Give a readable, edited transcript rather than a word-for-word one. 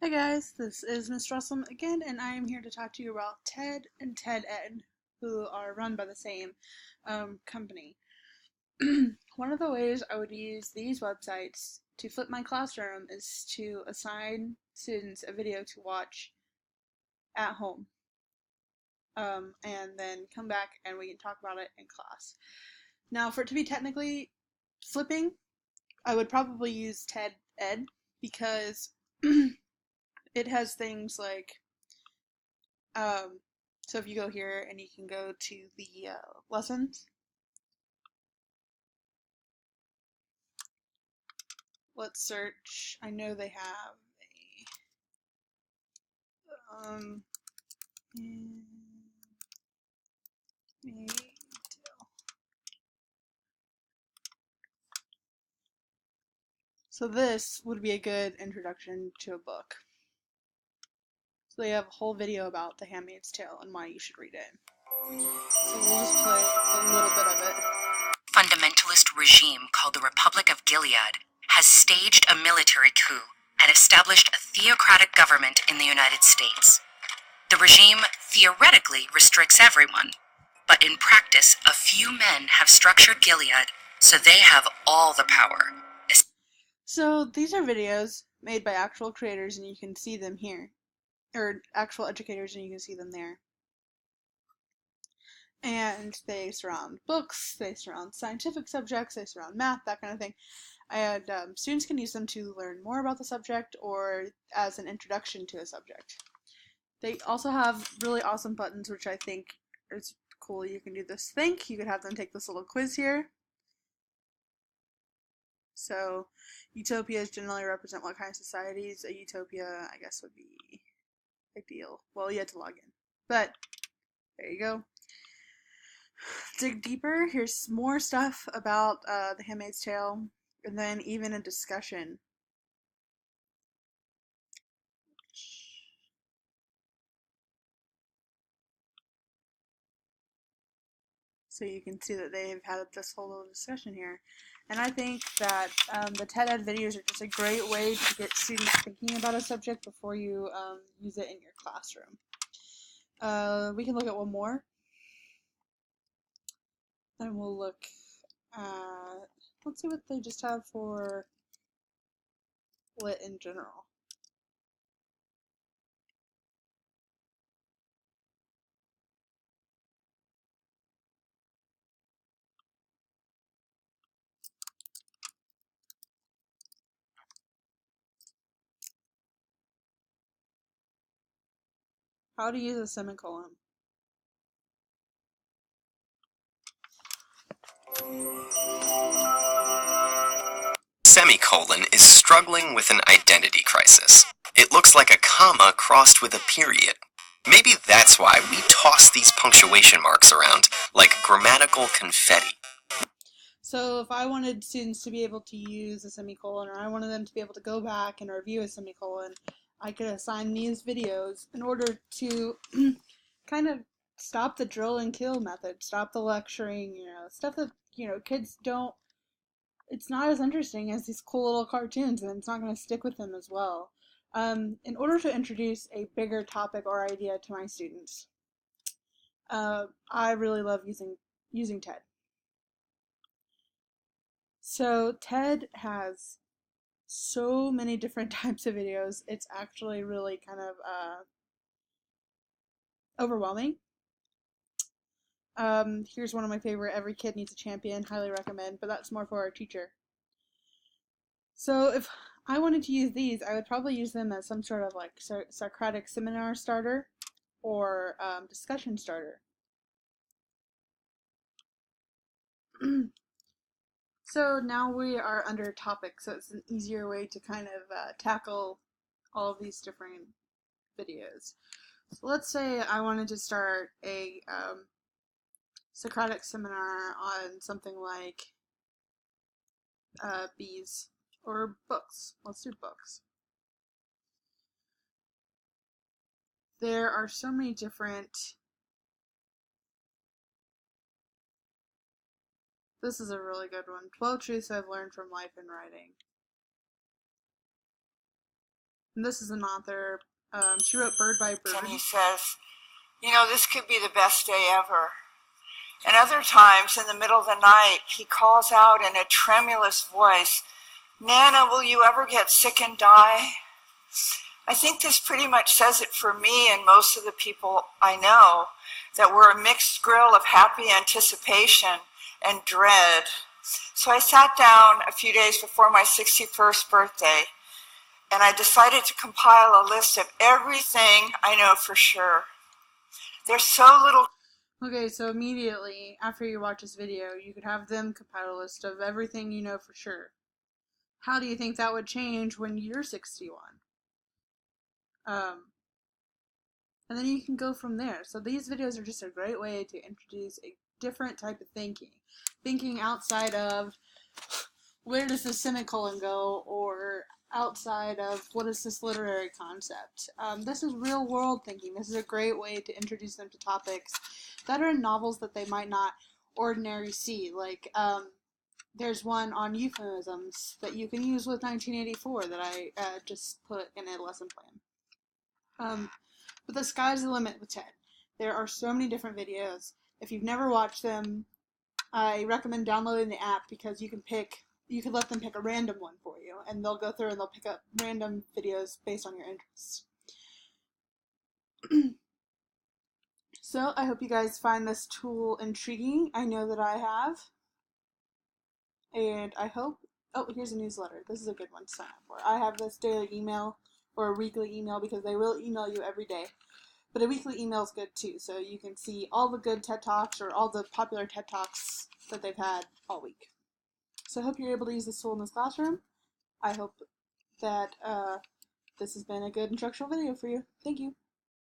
Hey guys, this is Miss Russell again, and I am here to talk to you about TED and TED Ed, who are run by the same company. One of the ways I would use these websites to flip my classroom is to assign students a video to watch at home, and then come back and we can talk about it in class. Now, for it to be technically flipping, I would probably use TED Ed because it has things like Um, so if you go here and you can go to the lessons, let's search. I know they have a so this would be a good introduction to a book. So they have a whole video about The Handmaid's Tale and why you should read it. So we'll just play a little bit of it. Fundamentalist regime called the Republic of Gilead has staged a military coup and established a theocratic government in the United States. The regime theoretically restricts everyone, but in practice, a few men have structured Gilead so they have all the power. So these are videos made by actual creators, and you can see them here, or actual educators, and you can see them there. And they surround books, they surround scientific subjects, they surround math, that kind of thing. And students can use them to learn more about the subject or as an introduction to a subject. They also have really awesome buttons, which I think is cool. You can do this think. You could have them take this little quiz here. So, utopias generally represent what kind of societies? A utopia, I guess, would be ideal. Well, you had to log in. But, there you go. Dig deeper. Here's more stuff about The Handmaid's Tale, and then even a discussion. So you can see that they've had this whole little discussion here. And I think that the TED Ed videos are just a great way to get students thinking about a subject before you use it in your classroom. We can look at one more. Then we'll look at, let's see what they just have for lit in general. How to use a semicolon. Semicolon is struggling with an identity crisis. It looks like a comma crossed with a period. Maybe that's why we toss these punctuation marks around like grammatical confetti. So if I wanted students to be able to use a semicolon, or I wanted them to be able to go back and review a semicolon, I could assign these videos in order to kind of stop the drill and kill method, stop the lecturing, stuff that, kids don't, it's not as interesting as these cool little cartoons, and it's not going to stick with them as well. In order to introduce a bigger topic or idea to my students, I really love using TED. So TED has so many different types of videos. It's actually really kind of overwhelming. Here's one of my favorite. Every kid needs a champion. Highly recommend, but that's more for our teacher. So if I wanted to use these, I would probably use them as some sort of like Socratic seminar starter or discussion starter. So now we are under topics, so it's an easier way to kind of tackle all of these different videos. So let's say I wanted to start a Socratic seminar on something like bees or books. Let's do books. There are so many different. This is a really good one. 12 Truths I've Learned from Life and Writing. And this is an author. She wrote Bird by Bird. And he says, this could be the best day ever. And other times, in the middle of the night, he calls out in a tremulous voice, Nana, will you ever get sick and die? I think this pretty much says it for me and most of the people I know, that we're a mixed grill of happy anticipation and dread. So I sat down a few days before my 61st birthday, and I decided to compile a list of everything I know for sure. There's so little. Okay, so immediately after you watch this video, you could have them compile a list of everything you know for sure. How do you think that would change when you're 61? And then you can go from there. So these videos are just a great way to introduce a different type of thinking outside of where does the semicolon go, or outside of what is this literary concept. This is real world thinking. This is a great way to introduce them to topics that are in novels that they might not ordinarily see. Like, there's one on euphemisms that you can use with 1984 that I just put in a lesson plan. But the sky's the limit with TED. There are so many different videos. If you've never watched them, I recommend downloading the app because you can let them pick a random one for you, and they'll go through and they'll pick up random videos based on your interests. So I hope you guys find this tool intriguing. I know that I have. And I hope, here's a newsletter. This is a good one to sign up for. I have this daily email or a weekly email because they will email you every day. But a weekly email is good too, so you can see all the good TED Talks or all the popular TED Talks that they've had all week. So I hope you're able to use this tool in this classroom. I hope that this has been a good instructional video for you. Thank you.